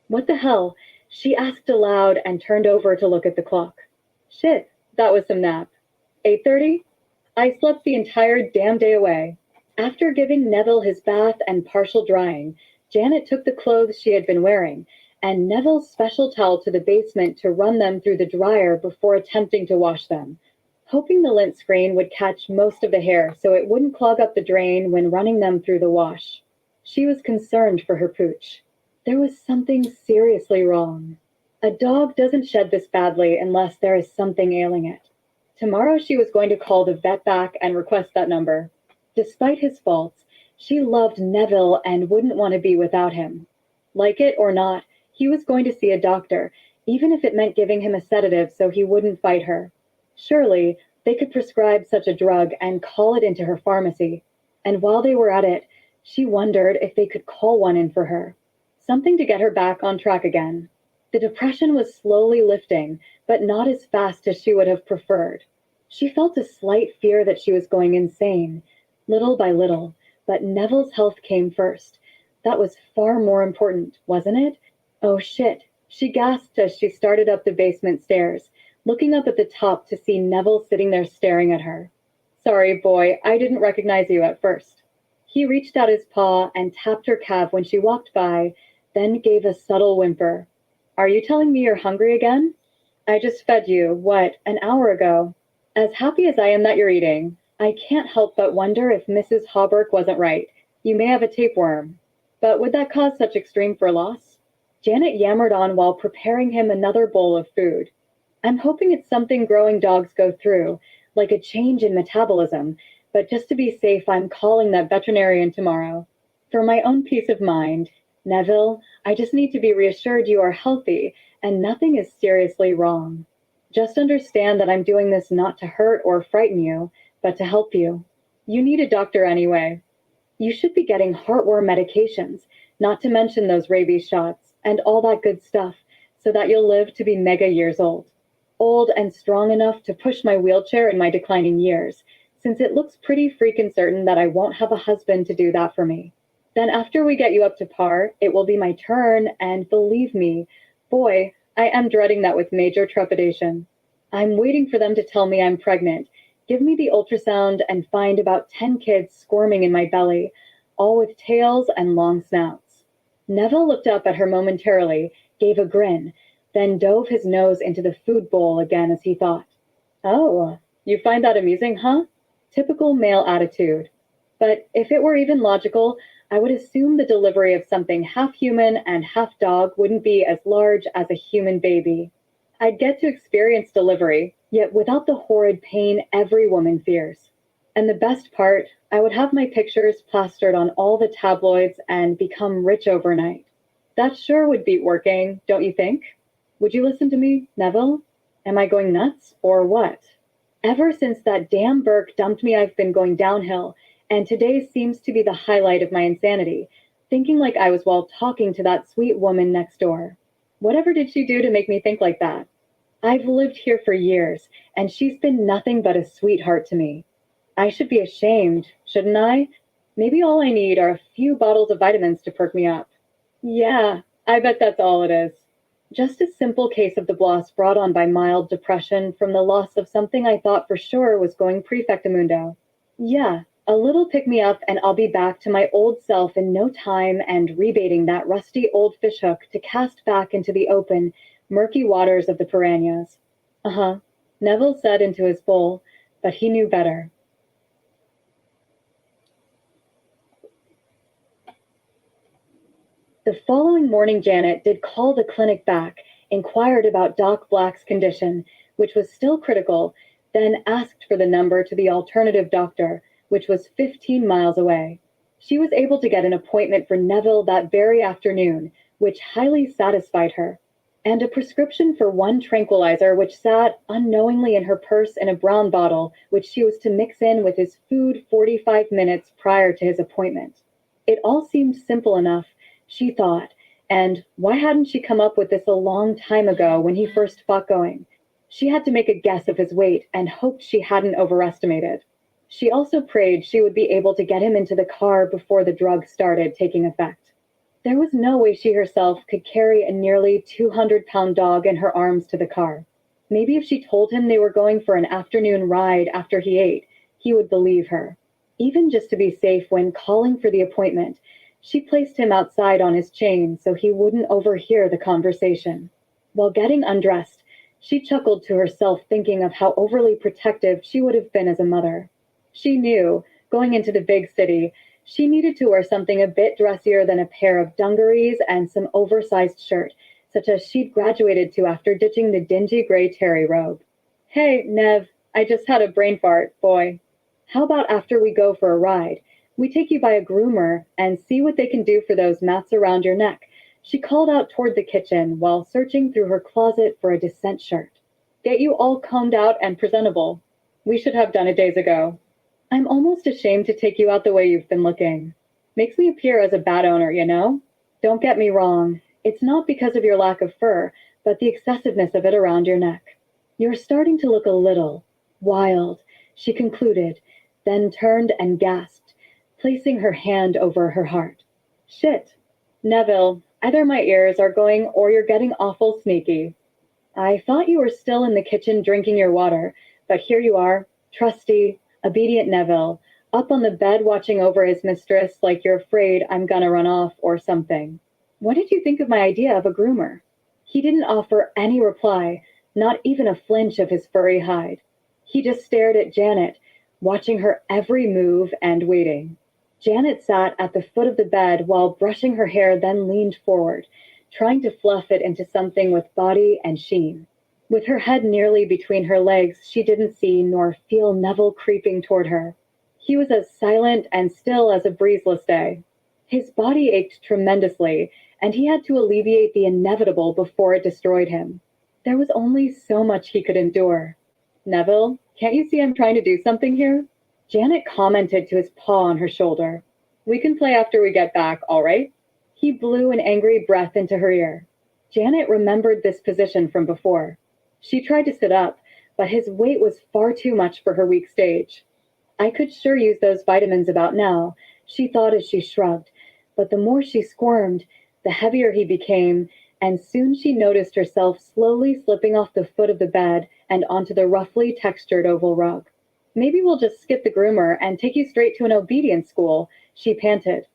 What the hell? She asked aloud and turned over to look at the clock. Shit, that was some nap. 8:30? I slept the entire damn day away. After giving Neville his bath and partial drying, Janet took the clothes she had been wearing and Neville's special towel to the basement to run them through the dryer before attempting to wash them, hoping the lint screen would catch most of the hair so it wouldn't clog up the drain when running them through the wash. She was concerned for her pooch. There was something seriously wrong. A dog doesn't shed this badly unless there is something ailing it. Tomorrow she was going to call the vet back and request that number. Despite his faults, she loved Neville and wouldn't want to be without him. Like it or not, he was going to see a doctor, even if it meant giving him a sedative so he wouldn't fight her. Surely, they could prescribe such a drug and call it into her pharmacy. And while they were at it, she wondered if they could call one in for her. Something to get her back on track again. The depression was slowly lifting, but not as fast as she would have preferred. She felt a slight fear that she was going insane, little by little, but Neville's health came first. That was far more important, wasn't it? Oh shit, she gasped as she started up the basement stairs, looking up at the top to see Neville sitting there staring at her. Sorry, boy, I didn't recognize you at first. He reached out his paw and tapped her calf when she walked by, then gave a subtle whimper. Are you telling me you're hungry again? I just fed you, what, an hour ago? As happy as I am that you're eating, I can't help but wonder if Mrs. Hawberk wasn't right. You may have a tapeworm. But would that cause such extreme for loss? Janet yammered on while preparing him another bowl of food. I'm hoping it's something growing dogs go through, like a change in metabolism, but just to be safe, I'm calling that veterinarian tomorrow. For my own peace of mind, Neville, I just need to be reassured you are healthy and nothing is seriously wrong. Just understand that I'm doing this not to hurt or frighten you, but to help you. You need a doctor anyway. You should be getting heartworm medications, not to mention those rabies shots and all that good stuff, so that you'll live to be mega years old. Old and strong enough to push my wheelchair in my declining years, since it looks pretty freaking certain that I won't have a husband to do that for me. Then after we get you up to par, it will be my turn, and believe me, boy, I am dreading that with major trepidation. I'm waiting for them to tell me I'm pregnant, give me the ultrasound, and find about 10 kids squirming in my belly, all with tails and long snouts. Neville looked up at her momentarily, gave a grin, then dove his nose into the food bowl again as he thought. Oh, you find that amusing, huh? Typical male attitude. But if it were even logical, I would assume the delivery of something half human and half dog wouldn't be as large as a human baby. I'd get to experience delivery, yet without the horrid pain every woman fears. And the best part, I would have my pictures plastered on all the tabloids and become rich overnight. That sure would beat working, don't you think? Would you listen to me, Neville? Am I going nuts, or what? Ever since that damn Burke dumped me, I've been going downhill, and today seems to be the highlight of my insanity, thinking like I was while talking to that sweet woman next door. Whatever did she do to make me think like that? I've lived here for years, and she's been nothing but a sweetheart to me. I should be ashamed, shouldn't I? Maybe all I need are a few bottles of vitamins to perk me up. Yeah, I bet that's all it is. Just a simple case of the bloss brought on by mild depression from the loss of something I thought for sure was going prefectamundo. Yeah, a little pick-me-up and I'll be back to my old self in no time and rebaiting that rusty old fishhook to cast back into the open, murky waters of the piranhas. Uh-huh, Neville said into his bowl, but he knew better. The following morning Janet did call the clinic back, inquired about Doc Black's condition, which was still critical, then asked for the number to the alternative doctor, which was 15 miles away. She was able to get an appointment for Neville that very afternoon, which highly satisfied her, and a prescription for one tranquilizer which sat unknowingly in her purse in a brown bottle, which she was to mix in with his food 45 minutes prior to his appointment. It all seemed simple enough, she thought, and why hadn't she come up with this a long time ago when he first fought going? She had to make a guess of his weight and hoped she hadn't overestimated. She also prayed she would be able to get him into the car before the drug started taking effect. There was no way she herself could carry a nearly 200-pound dog in her arms to the car. Maybe if she told him they were going for an afternoon ride after he ate, he would believe her. Even just to be safe when calling for the appointment, she placed him outside on his chain so he wouldn't overhear the conversation. While getting undressed, she chuckled to herself, thinking of how overly protective she would have been as a mother. She knew, going into the big city, she needed to wear something a bit dressier than a pair of dungarees and some oversized shirt, such as she'd graduated to after ditching the dingy gray terry robe. Hey, Nev, I just had a brain fart, boy. How about after we go for a ride, we take you by a groomer and see what they can do for those mats around your neck? She called out toward the kitchen while searching through her closet for a decent shirt. Get you all combed out and presentable. We should have done it days ago. I'm almost ashamed to take you out the way you've been looking. Makes me appear as a bad owner, you know? Don't get me wrong. It's not because of your lack of fur, but the excessiveness of it around your neck. You're starting to look a little wild, she concluded, then turned and gasped, placing her hand over her heart. Shit. Neville, either my ears are going or you're getting awful sneaky. I thought you were still in the kitchen drinking your water, but here you are, trusty, obedient Neville, up on the bed watching over his mistress like you're afraid I'm gonna run off or something. What did you think of my idea of a groomer? He didn't offer any reply, not even a flinch of his furry hide. He just stared at Janet, watching her every move and waiting. Janet sat at the foot of the bed while brushing her hair, then leaned forward, trying to fluff it into something with body and sheen. With her head nearly between her legs, she didn't see nor feel Neville creeping toward her. He was as silent and still as a breezeless day. His body ached tremendously, and he had to alleviate the inevitable before it destroyed him. There was only so much he could endure. Neville, can't you see I'm trying to do something here? Janet commented to his paw on her shoulder. We can play after we get back, all right? He blew an angry breath into her ear. Janet remembered this position from before. She tried to sit up, but his weight was far too much for her weak stage. I could sure use those vitamins about now, she thought as she shrugged, but the more she squirmed, the heavier he became, and soon she noticed herself slowly slipping off the foot of the bed and onto the roughly textured oval rug. Maybe we'll just skip the groomer and take you straight to an obedience school, she panted.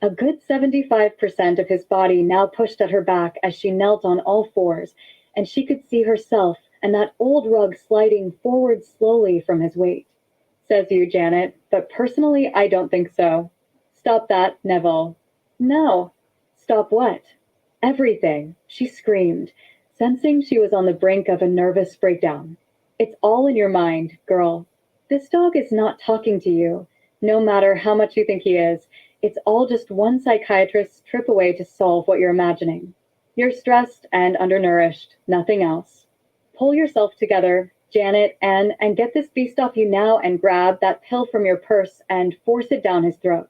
A good 75% of his body now pushed at her back as she knelt on all fours, and she could see herself and that old rug sliding forward slowly from his weight. Says you, Janet, but personally I don't think so. Stop that, Neville. No. Stop what? Everything, she screamed, sensing she was on the brink of a nervous breakdown. It's all in your mind, girl. This dog is not talking to you, no matter how much you think he is. It's all just one psychiatrist's trip away to solve what you're imagining. You're stressed and undernourished, nothing else. Pull yourself together, Janet, and get this beast off you now and grab that pill from your purse and force it down his throat.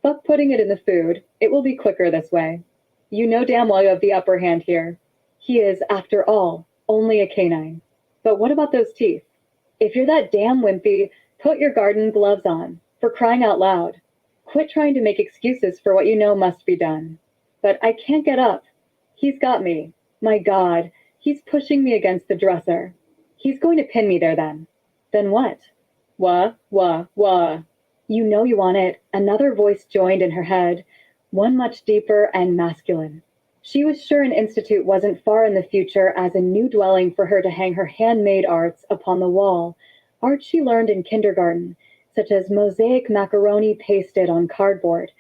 Fuck putting it in the food. It will be quicker this way. You know damn well you have the upper hand here. He is, after all, only a canine. But what about those teeth? If you're that damn wimpy, put your garden gloves on, for crying out loud. Quit trying to make excuses for what you know must be done. But I can't get up. He's got me. My God, he's pushing me against the dresser. He's going to pin me there then. Then what? Wah. You know you want it. Another voice joined in her head, one much deeper and masculine. She was sure an institute wasn't far in the future as a new dwelling for her to hang her handmade arts upon the wall, art she learned in kindergarten, such as mosaic macaroni pasted on cardboard,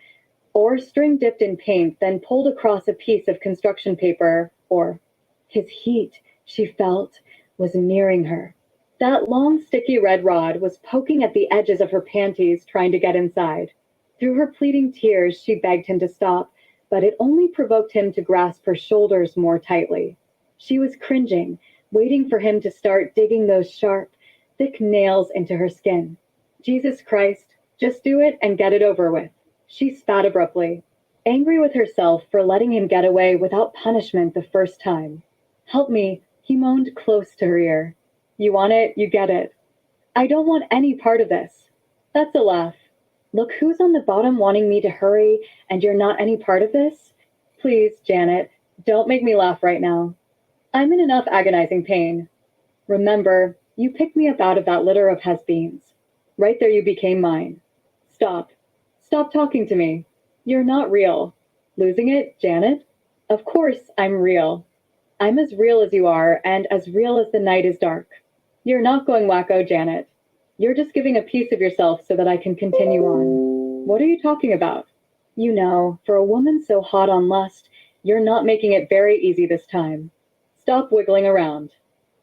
or string dipped in paint then pulled across a piece of construction paper, or his heat, she felt, was nearing her. That long, sticky red rod was poking at the edges of her panties, trying to get inside. Through her pleading tears, she begged him to stop, but it only provoked him to grasp her shoulders more tightly. She was cringing, waiting for him to start digging those sharp, thick nails into her skin. Jesus Christ, just do it and get it over with. She spat abruptly, angry with herself for letting him get away without punishment the first time. Help me, he moaned close to her ear. You want it, you get it. I don't want any part of this. That's a laugh. Look who's on the bottom wanting me to hurry, and you're not any part of this? Please, Janet, don't make me laugh right now. I'm in enough agonizing pain. Remember, you picked me up out of that litter of has-beens. Right there you became mine. Stop. Stop talking to me. You're not real. Losing it, Janet? Of course I'm real. I'm as real as you are, and as real as the night is dark. You're not going wacko, Janet. You're just giving a piece of yourself so that I can continue on. What are you talking about? You know, for a woman so hot on lust, you're not making it very easy this time. Stop wiggling around.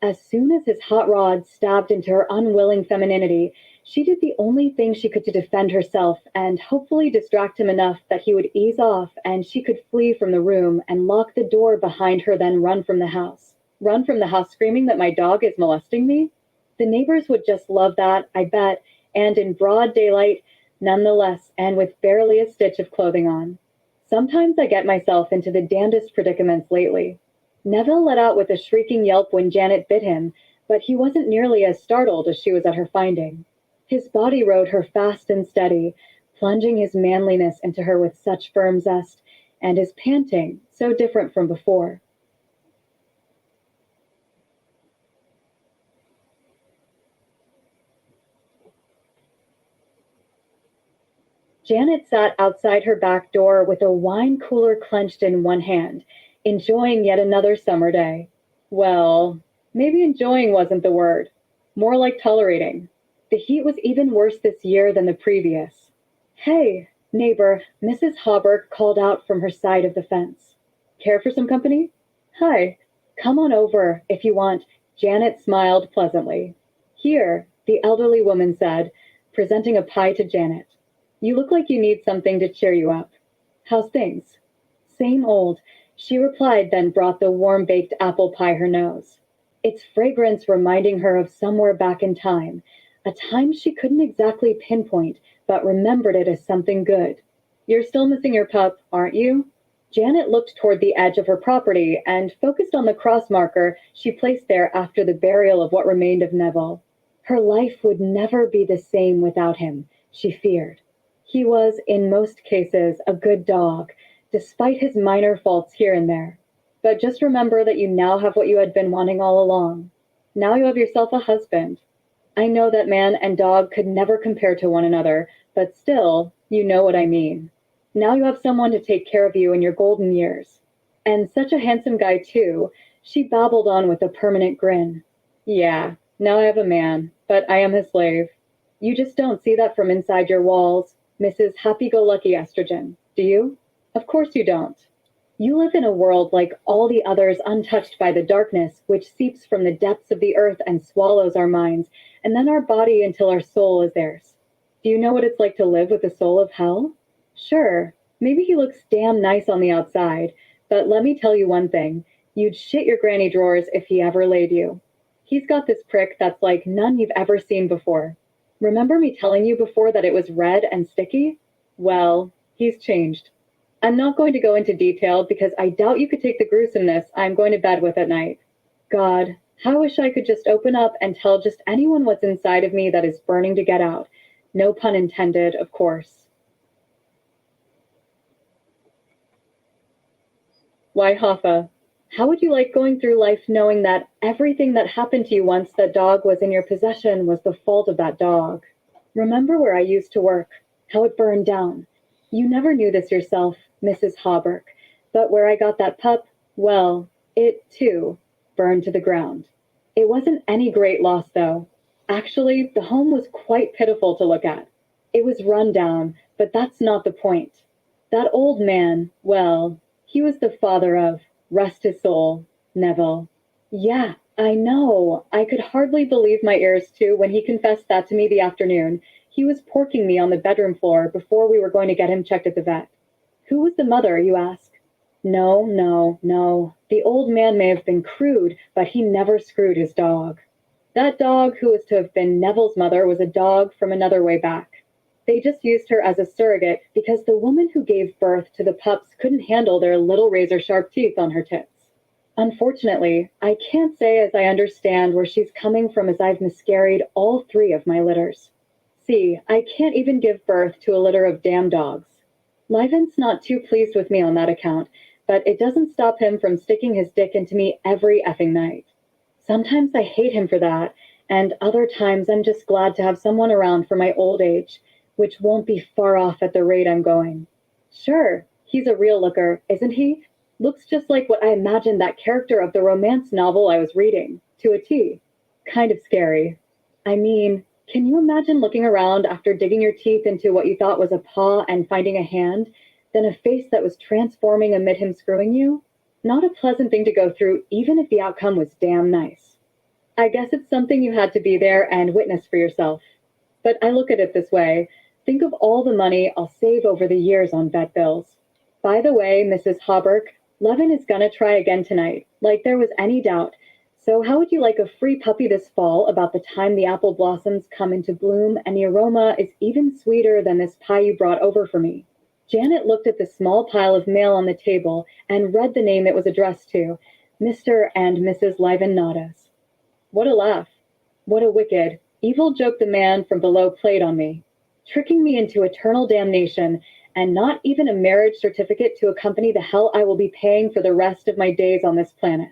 As soon as his hot rod stabbed into her unwilling femininity, she did the only thing she could to defend herself and hopefully distract him enough that he would ease off and she could flee from the room and lock the door behind her, then run from the house. Run from the house screaming that my dog is molesting me? The neighbors would just love that, I bet, and in broad daylight, nonetheless, and with barely a stitch of clothing on. Sometimes I get myself into the damnedest predicaments lately. Neville let out with a shrieking yelp when Janet bit him, but he wasn't nearly as startled as she was at her finding. His body rode her fast and steady, plunging his manliness into her with such firm zest, and his panting so different from before. Janet sat outside her back door with a wine cooler clenched in one hand, enjoying yet another summer day. Well, maybe enjoying wasn't the word. More like tolerating. The heat was even worse this year than the previous. Hey, neighbor, Mrs. Hawberk called out from her side of the fence. Care for some company? Hi, come on over if you want. Janet smiled pleasantly. Here, the elderly woman said, presenting a pie to Janet. You look like you need something to cheer you up. How's things? Same old, she replied, then brought the warm-baked apple pie her nose. Its fragrance reminding her of somewhere back in time, a time she couldn't exactly pinpoint, but remembered it as something good. You're still missing your pup, aren't you? Janet looked toward the edge of her property and focused on the cross marker she placed there after the burial of what remained of Neville. Her life would never be the same without him, she feared. He was, in most cases, a good dog, despite his minor faults here and there. But just remember that you now have what you had been wanting all along. Now you have yourself a husband. I know that man and dog could never compare to one another, but still, you know what I mean. Now you have someone to take care of you in your golden years. And such a handsome guy, too, she babbled on with a permanent grin. Yeah, now I have a man, but I am his slave. You just don't see that from inside your walls, Mrs. Happy-Go-Lucky Estrogen, do you? Of course you don't. You live in a world like all the others, untouched by the darkness which seeps from the depths of the earth and swallows our minds, and then our body until our soul is theirs. Do you know what it's like to live with the soul of hell? Sure, maybe he looks damn nice on the outside, but let me tell you one thing. You'd shit your granny drawers if he ever laid you. He's got this prick that's like none you've ever seen before. Remember me telling you before that it was red and sticky? Well, he's changed. I'm not going to go into detail because I doubt you could take the gruesomeness I'm going to bed with at night. God, how I wish I could just open up and tell just anyone what's inside of me that is burning to get out. No pun intended, of course. Why, Hoffa, how would you like going through life knowing that everything that happened to you once that dog was in your possession was the fault of that dog? Remember where I used to work, how it burned down. You never knew this yourself, Mrs. Hawberk, but where I got that pup, well, it, too, burned to the ground. It wasn't any great loss, though. Actually, the home was quite pitiful to look at. It was run down, but that's not the point. That old man, well, he was the father of, rest his soul, Neville. Yeah, I know. I could hardly believe my ears, too, when he confessed that to me the afternoon. He was porking me on the bedroom floor before we were going to get him checked at the vet. Who was the mother, you ask? No. The old man may have been crude, but he never screwed his dog. That dog who was to have been Neville's mother was a dog from another way back. They just used her as a surrogate because the woman who gave birth to the pups couldn't handle their little razor-sharp teeth on her tits. Unfortunately, I can't say as I understand where she's coming from as I've miscarried all 3 of my litters. See, I can't even give birth to a litter of damn dogs. Liven's not too pleased with me on that account, but it doesn't stop him from sticking his dick into me every effing night. Sometimes I hate him for that, and other times I'm just glad to have someone around for my old age, which won't be far off at the rate I'm going. Sure, he's a real looker, isn't he? Looks just like what I imagined that character of the romance novel I was reading, to a T. Kind of scary. I mean, can you imagine looking around after digging your teeth into what you thought was a paw and finding a hand, then a face that was transforming amid him screwing you? Not a pleasant thing to go through, even if the outcome was damn nice. I guess it's something you had to be there and witness for yourself. But I look at it this way. Think of all the money I'll save over the years on vet bills. By the way, Mrs. Hawberk, Levin is gonna try again tonight, like there was any doubt. So how would you like a free puppy this fall about the time the apple blossoms come into bloom and the aroma is even sweeter than this pie you brought over for me? Janet looked at the small pile of mail on the table and read the name it was addressed to, Mr. and Mrs. Liven Nadas. What a laugh. What a wicked, evil joke the man from below played on me, tricking me into eternal damnation, and not even a marriage certificate to accompany the hell I will be paying for the rest of my days on this planet.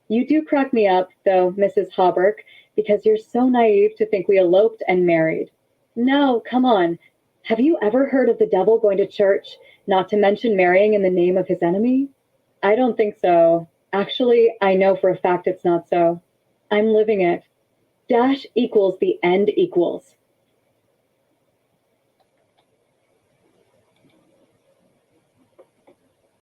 You do crack me up, though, Mrs. Hawberk, because you're so naive to think we eloped and married. No, come on. Have you ever heard of the devil going to church, not to mention marrying in the name of his enemy? I don't think so. Actually, I know for a fact it's not so. I'm living it. Dash equals the end equals.